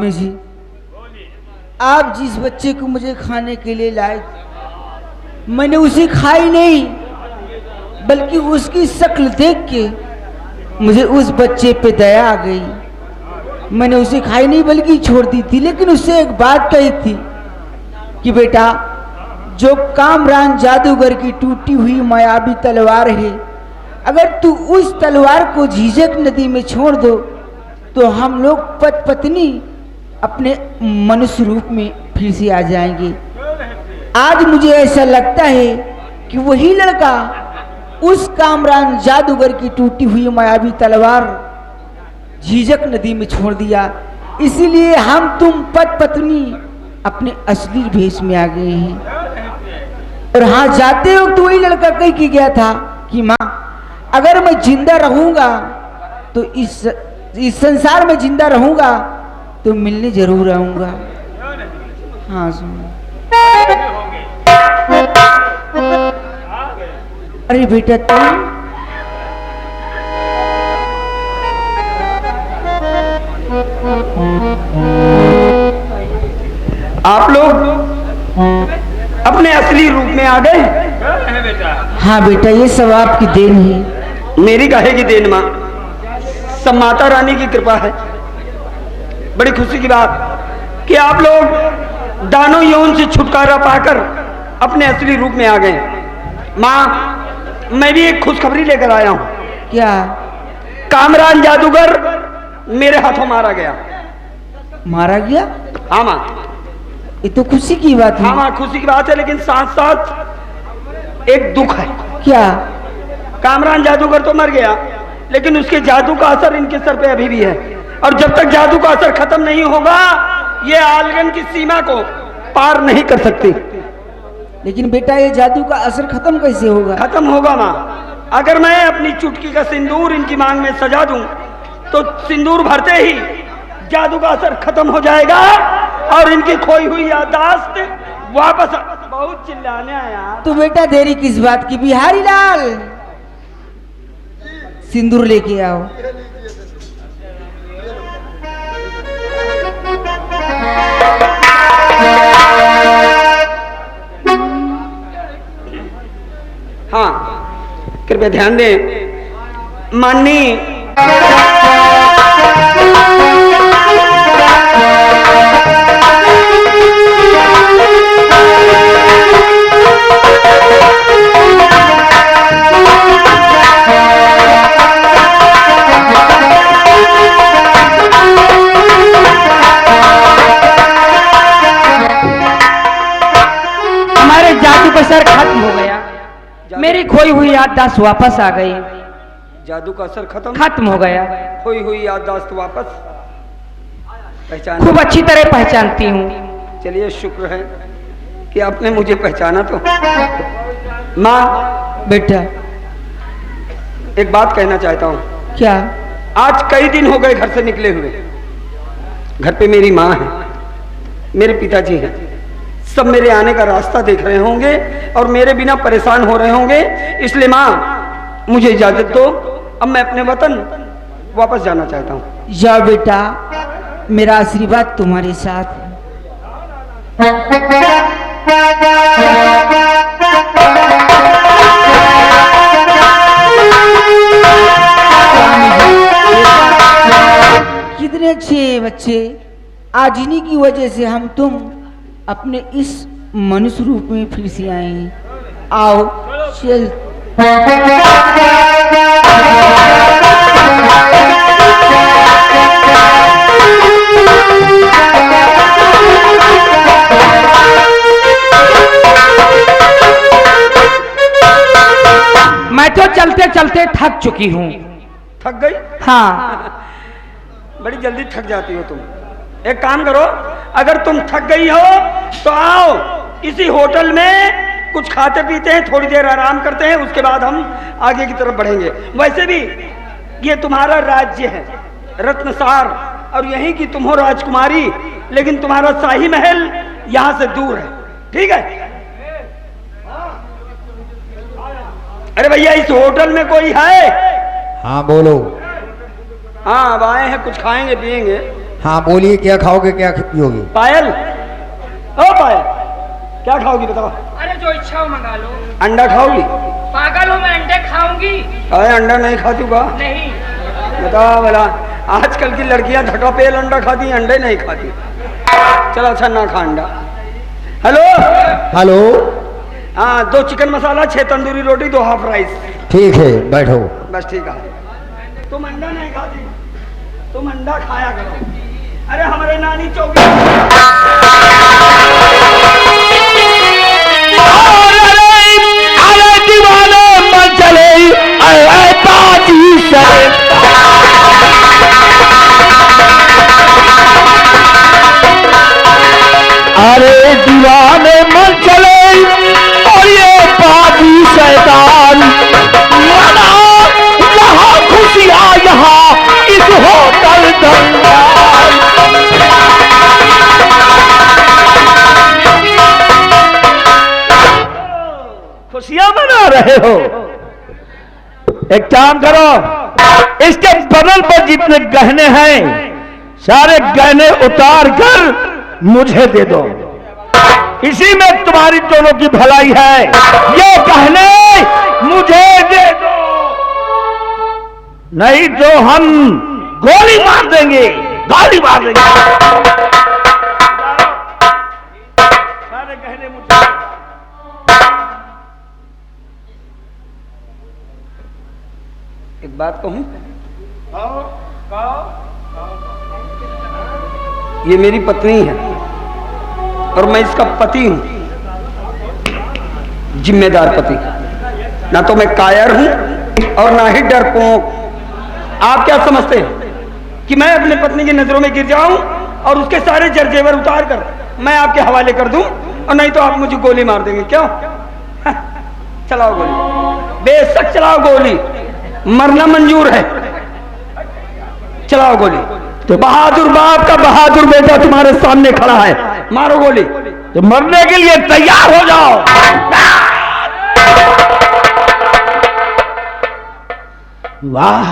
मामी जी, आप जिस बच्चे को मुझे खाने के लिए लाए मैंने उसे खाई नहीं, बल्कि उसकी शक्ल देख के मुझे उस बच्चे पे दया आ गई। मैंने उसे खाई नहीं बल्कि छोड़ दी थी, लेकिन उससे एक बात कही थी कि बेटा, जो कामरान जादूगर की टूटी हुई मायावी तलवार है, अगर तू उस तलवार को झीझक नदी में छोड़ दो तो हम लोग पति पत्नी अपने मनुष्य रूप में फिर से आ जाएंगे। आज मुझे ऐसा लगता है कि वही लड़का उस कामरान जादूगर की टूटी हुई मायावी तलवार झीझक नदी में छोड़ दिया, इसीलिए हम तुम पति पत्नी अपने असली भेष में आ गए हैं। और हाँ, जाते वक्त वही लड़का कह के गया था कि माँ, अगर मैं जिंदा रहूंगा तो इस संसार में जिंदा रहूंगा तो मिलने जरूर आऊंगा। हाँ सुनो। अरे बेटा तुम आप लोग अपने असली रूप में आ गए? हाँ बेटा, ये सब आपकी देन है। मेरी काहे की देन माँ, सब माता रानी की कृपा है। बड़ी खुशी की बात कि आप लोग दानव यौन से छुटकारा पाकर अपने असली रूप में आ गए। माँ, मैं भी एक खुशखबरी लेकर आया हूँ। क्या? कामरान जादूगर मेरे हाथों मारा गया। मारा गया? हाँ माँ। ये तो खुशी की बात है। हाँ माँ, खुशी की बात है, लेकिन साथ साथ एक दुख है। क्या? कामरान जादूगर तो मर गया, लेकिन उसके जादू का असर इनके सर पे अभी भी है, और जब तक जादू का असर खत्म नहीं होगा ये आलगन की सीमा को पार नहीं कर सकती। लेकिन बेटा, ये जादू का असर खत्म कैसे होगा? खत्म होगा माँ, अगर मैं अपनी चुटकी का सिंदूर इनकी मांग में सजा दूं तो सिंदूर भरते ही जादू का असर खत्म हो जाएगा और इनकी खोई हुई याददाश्त वापस। बहुत चिल्लाने आया। तो बेटा देरी किस बात की? बिहारी लाल, सिंदूर लेके आओ। हाँ, कृपया ध्यान दें। माननीय हमारे जादू का असर खत्म हो गया, मेरी खोई हुई याददाश्त वापस आ गई। जादू का असर खत्म हो गया, खोई हुई याददाश्त वापस पहचान खूब अच्छी तरह पहचानती हूँ। चलिए, शुक्र है कि आपने मुझे पहचाना। तो माँ, बेटा एक बात कहना चाहता हूँ। क्या? आज कई दिन हो गए घर से निकले हुए। घर पे मेरी माँ है, मेरे पिताजी हैं, सब मेरे आने का रास्ता देख रहे होंगे और मेरे बिना परेशान हो रहे होंगे। इसलिए माँ, मुझे इजाजत दो, अब मैं अपने वतन वापस जाना चाहता हूँ। जाओ बेटा, मेरा आशीर्वाद तुम्हारे साथ है। कितने अच्छे बच्चे, आज इन्हीं की वजह से हम तुम अपने इस मनुष्य रूप में फिर से आए हैं। आओ चल। मैं तो चलते चलते थक चुकी हूँ। थक गई? हाँ। बड़ी जल्दी थक जाती हो तुम। एक काम करो, अगर तुम थक गई हो तो आओ, इसी होटल में कुछ खाते पीते हैं, थोड़ी देर आराम करते हैं, उसके बाद हम आगे की तरफ बढ़ेंगे। वैसे भी ये तुम्हारा राज्य है रत्नसार, और यहीं की तुम हो राजकुमारी, लेकिन तुम्हारा शाही महल यहाँ से दूर है। ठीक है? अरे भैया, इस होटल में कोई है? हाँ बोलो। हाँ, अब आए हैं, कुछ खाएंगे पिएंगे। हाँ बोलिए, क्या खाओगे क्या पियोगे? पायल, ओ पायल, क्या खाओगी बताओ? अरे जो इच्छा हो मंगा लो। अंडा खाओगी? पागल हो, मैं अंडे खाऊंगी? अरे अंडा नहीं खाती का? नहीं। बताओ भला, आजकल की लड़कियां धक्का पेल अंडा खाती, अंडे नहीं खाती। चलो अच्छा ना खा अंडा। Hello hello. हाँ, 2 चिकन मसाला, 6 तंदूरी रोटी, 2 हाफ राइस। ठीक है, बैठो। बस ठीक है। तुम अंडा नहीं खाती, तुम अंडा खाया करो। अरे हमारे नानी चौकी दीवाने मन चले अरे दीवाने मन चले और ये बाजी शैतान मना यहाँ खुशियाँ यहाँ इस होटल दंगाल। खुशियाँ मना रहे हो? एक काम करो, इसके बदल पर जितने गहने हैं सारे गहने उतार कर मुझे दे दो। इसी में तुम्हारी दोनों की भलाई है। ये गहने मुझे दे दो, नहीं तो हम गोली मार देंगे, गोली मार देंगे। सारे गहने मुझे। एक बात कहूं? ये मेरी पत्नी है और मैं इसका पति हूं, जिम्मेदार पति। ना तो मैं कायर हूं और ना ही डरपोक। आप क्या समझते हैं कि मैं अपने पत्नी की नजरों में गिर जाऊं और उसके सारे जरजेवर उतार कर मैं आपके हवाले कर दूं, और नहीं तो आप मुझे गोली मार देंगे? क्यों? चलाओ गोली, बेशक चलाओ गोली, मरना मंजूर है। चलाओ गोली। तो बहादुर बाप का बहादुर बेटा तुम्हारे सामने खड़ा है, मारो गोली। तो मरने के लिए तैयार हो जाओ। वाह,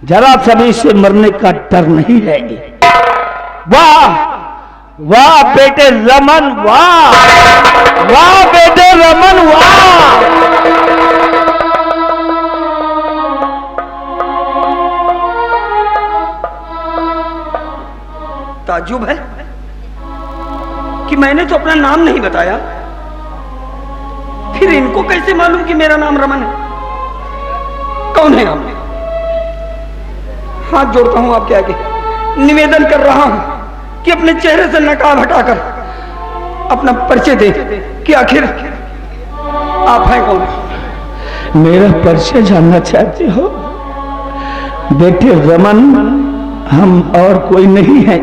जरा सभी से मरने का डर नहीं है। वाह वाह बेटे रमन, वाह वाह बेटे रमन, वाह। ताज्जुब है कि मैंने तो अपना नाम नहीं बताया, फिर इनको कैसे मालूम कि मेरा नाम रमन है? कौन है हम? हाथ जोड़ता हूं आपके आगे, निवेदन कर रहा हूं कि अपने चेहरे से नकाब हटाकर अपना परिचय दे कि आखिर आप हैं कौन? मेरा परिचय जानना चाहते हो? बेटे रमन, हम और कोई नहीं है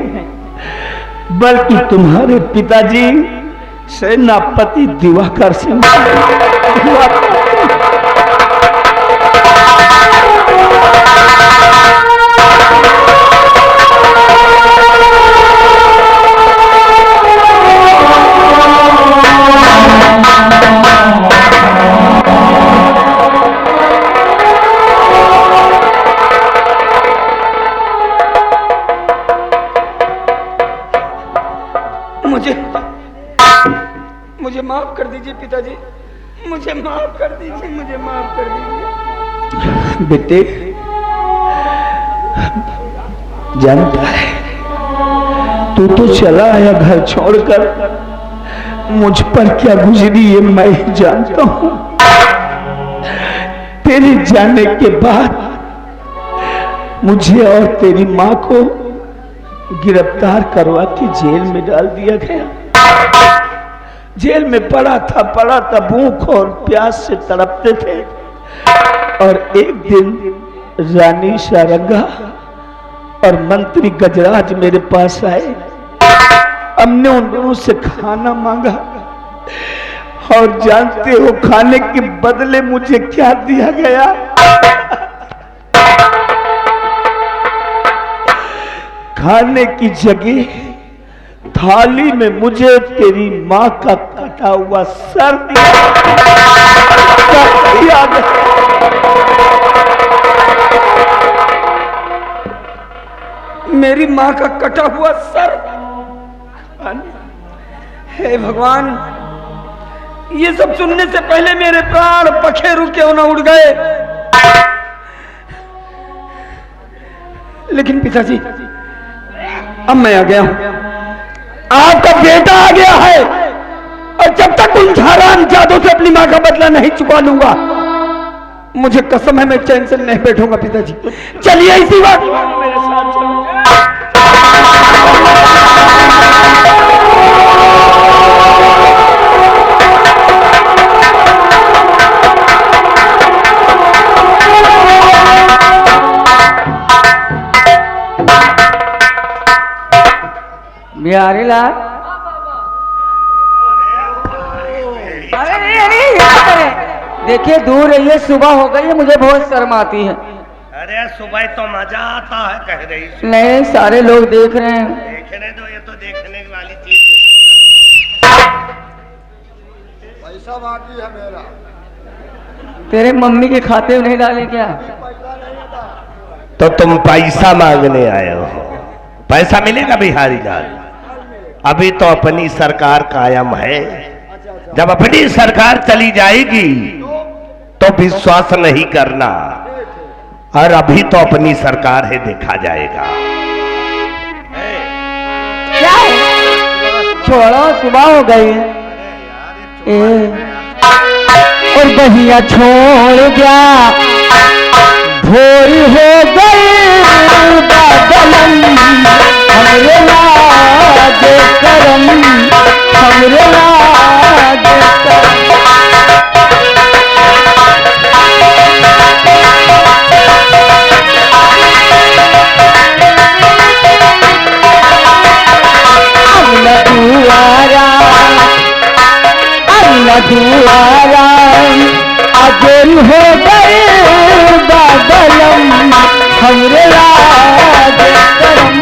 बल्कि तुम्हारे पिताजी सेनापति दिवाकर सिंह। मुझे माफ कर दीजिए पिताजी, मुझे माफ कर दीजिए, मुझे माफ कर दीजिए। बेटे, जानता है तू तो चला आया घर छोड़कर, मुझ पर क्या गुजरी ये मैं जानता हूं। तेरे जाने के बाद मुझे और तेरी मां को गिरफ्तार करवा के जेल में डाल दिया गया। जेल में पड़ा था, भूख और प्यास से तड़पते थे। और एक दिन रानी सारंगा और मंत्री गजराज मेरे पास आए। हमने उन दोनों से खाना मांगा और जानते हो खाने के बदले मुझे क्या दिया गया? खाने की जगह थाली में मुझे तेरी मां का कटा हुआ सर दिया गया। मेरी माँ का कटा हुआ सर। हे भगवान, ये सब सुनने से पहले मेरे प्राण पखेरु क्यों न उड़ गए। लेकिन पिताजी, अब मैं आ गया हूं, आपका बेटा आ गया है, और जब तक उन झाराम जादू से अपनी मां का बदला नहीं चुका लूंगा, मुझे कसम है मैं चैन से नहीं बैठूंगा। पिताजी चलिए इसी वक्त मेरे साथ चलो। बिहारी लाल, अरे नहीं, देखिए दूर रहिए, सुबह हो गई है, मुझे बहुत शर्म आती है। अरे सुबह तो मजा आता है, कह रही। नहीं, सारे लोग देख रहे हैं। देखने दो, ये तो देखने वाली चीज है। पैसा बाकी है मेरा। तेरे मम्मी के खाते में नहीं डाले क्या? तो तुम पैसा मांगने आए हो? पैसा मिलेगा बिहारी लाल? अभी तो अपनी सरकार कायम है, जब अपनी सरकार चली जाएगी तो विश्वास नहीं करना, और अभी तो अपनी सरकार है, देखा जाएगा। क्या छोड़ो, सुबह हो गई है। और बहिया छोड़ गया, भोर हो गई बादलम, हमरे लागे करम, हमरे लागे करम। दुआरा अजल हो गए बादलम, हमरे लागे करम,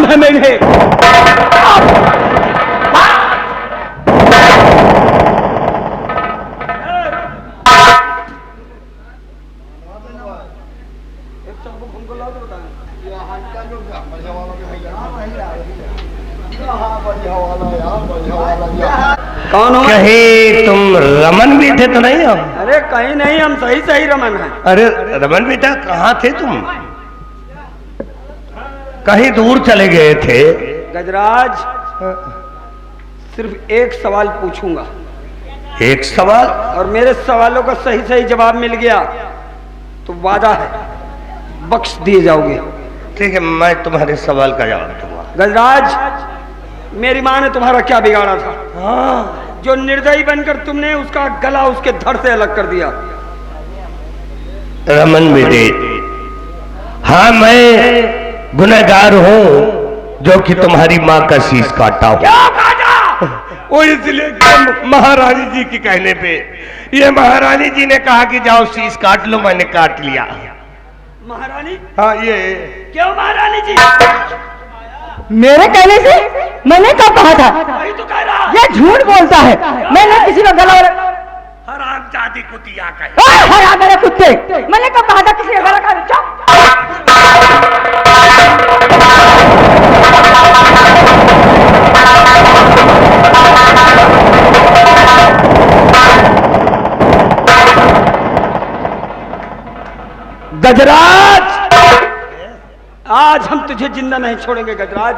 है मेरे। कौन हो? कहीं तुम रमन भी थे तो नहीं हो? अरे कहीं नहीं, हम सही सही रमन हैं। अरे रमन बेटा कहाँ थे तुम? कहीं दूर चले गए थे? गजराज, सिर्फ एक सवाल पूछूंगा। एक सवाल? और मेरे सवालों का सही सही जवाब मिल गया तो वादा है बख्श दिए जाओगे। ठीक है, मैं तुम्हारे सवाल का जवाब दूंगा। गजराज, मेरी माँ ने तुम्हारा क्या बिगाड़ा था? हाँ, जो निर्दयी बनकर तुमने उसका गला उसके धड़ से अलग कर दिया। रमन बेटे, हाँ मैं गुनहगार हूँ जो कि तुम्हारी माँ का शीश काटा हूँ। वो इसलिए महारानी जी के कहने पे, ये महारानी जी ने कहा कि जाओ शीश काट लो, मैंने काट लिया। महारानी? हाँ, ये क्यों महारानी जी? मेरे कहने से मैंने कब कहा था? वही तो कह रहा। ये झूठ बोलता है। मैंने किसी का गला हरामजादी कुतिया कहे। हरा मेरे कुत्ते, मैंने कब कहा था किसी का गला काट? चुप। गजराज, आज हम तुझे जिंदा नहीं छोड़ेंगे गजराज।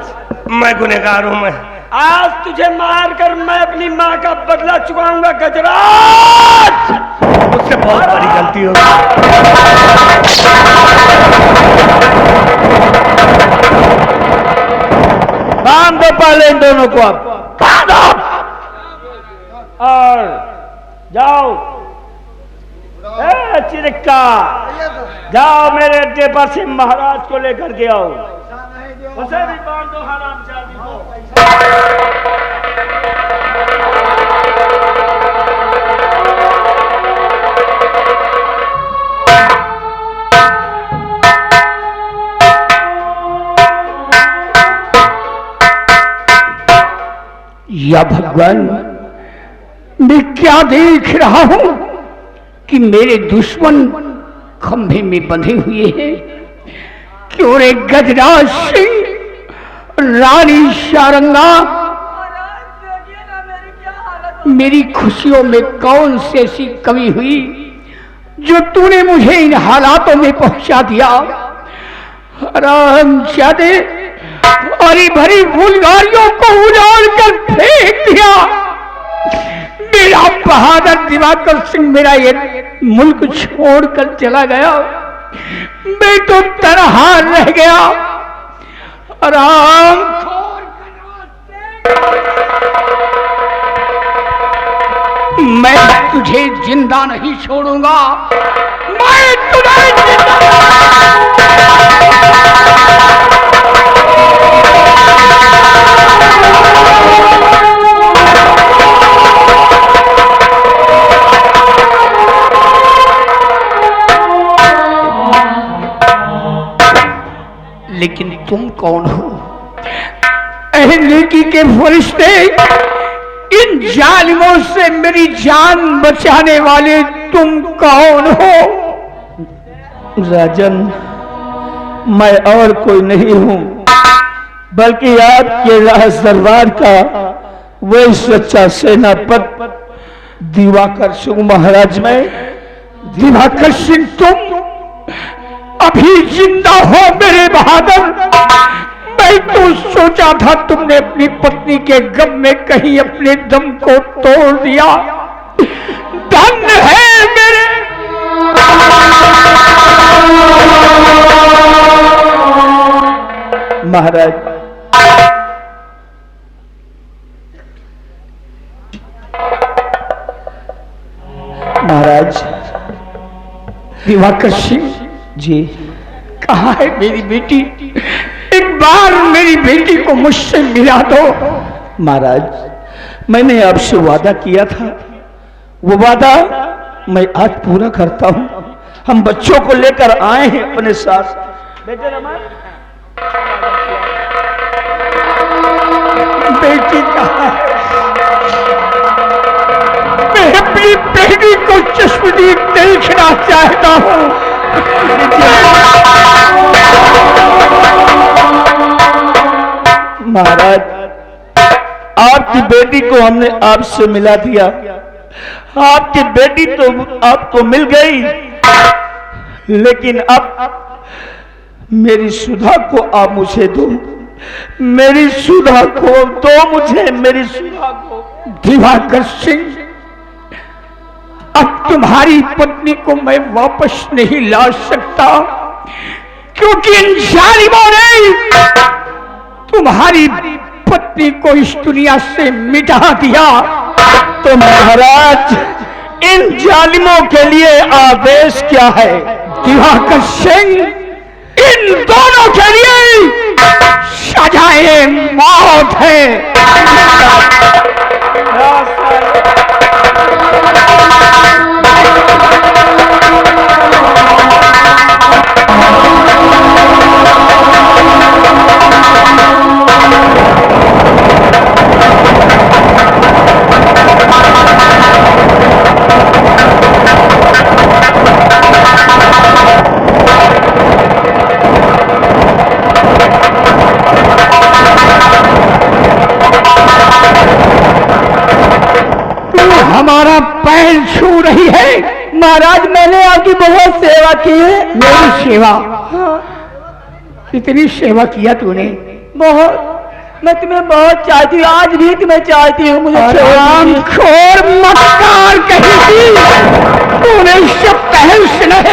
मैं गुनहगार हूं। मैं आज तुझे मारकर मैं अपनी माँ का बदला चुकाऊंगा गजराज। मुझसे बहुत बड़ी गलती हो गई। बांध दो पहले इन दोनों को। अब बांधो और जाओ। ए चिरक्का, जाओ मेरे अड्डे पर से महाराज को लेकर के आओ। उसे भी बांध दो हरामजादी को। या भगवान, मैं क्या देख रहा हूं कि मेरे दुश्मन खंभे में बंधे हुए हैं। क्यों रे गजराज सिंह, रानी शारंगा, मेरी खुशियों में कौन सी ऐसी कमी हुई जो तूने मुझे इन हालातों में पहुंचा दिया? हरामजादे, हरी भरी फुलवारियों को उजाड़ कर फेंक दिया। मेरा बहादुर दिवाकर सिंह मेरा ये मुल्क छोड़कर चला गया। मैं तो तनहा रह गया। आराम, मैं तुझे जिंदा नहीं छोड़ूंगा। मैं तुझे लेकिन तुम कौन हो? अहनेकी के फरिश्ते, इन जालिमों से मेरी जान बचाने वाले तुम कौन हो? राजन, मैं और कोई नहीं हूं बल्कि आपके राज दरबार का वही सच्चा सेनापति दिवाकर सिंह महाराज। मैं दिवाकर सिंह, तुम अभी जिंदा हो मेरे बहादुर। मैं तो सोचा था तुमने अपनी पत्नी के गम में कहीं अपने दम को तोड़ दिया। धन्य है मेरे महाराज। महाराज, दिवाकर सिंह जी, कहाँ है मेरी बेटी? एक बार मेरी बेटी को मुझसे मिला दो। महाराज, मैंने आपसे वादा किया था, वो वादा मैं आज पूरा करता हूं। हम बच्चों को लेकर आए हैं अपने साथ। बेटे रमन, बेटी कहाँ है? मैं अपनी बेटी को चश्मदीद देखना चाहता हूँ। महाराज, आपकी बेटी को हमने आपसे मिला दिया। आपकी बेटी तो आपको मिल गई, लेकिन अब मेरी सुधा को आप मुझे दो। मेरी सुधा को दो मुझे, मेरी सुधा को। दिवाकर सिंह, अब तुम्हारी पत्नी को मैं वापस नहीं ला सकता, क्योंकि इन जालिमों ने तुम्हारी पत्नी को इस दुनिया से मिटा दिया। तो महाराज, इन जालिमों के लिए आदेश क्या है? दिवाकर सिंह, इन दोनों के लिए सजाए मौत है। महाराज मैंने आपकी बहुत सेवा की है। मेरी सेवा? हाँ। कितनी सेवा किया तूने? बहुत। मैं तुम्हें बहुत चाहती हूँ, आज भी तुम्हें चाहती हूँ। मुझे खोर मक्कार कही थी तूने, इससे पहल स्नेह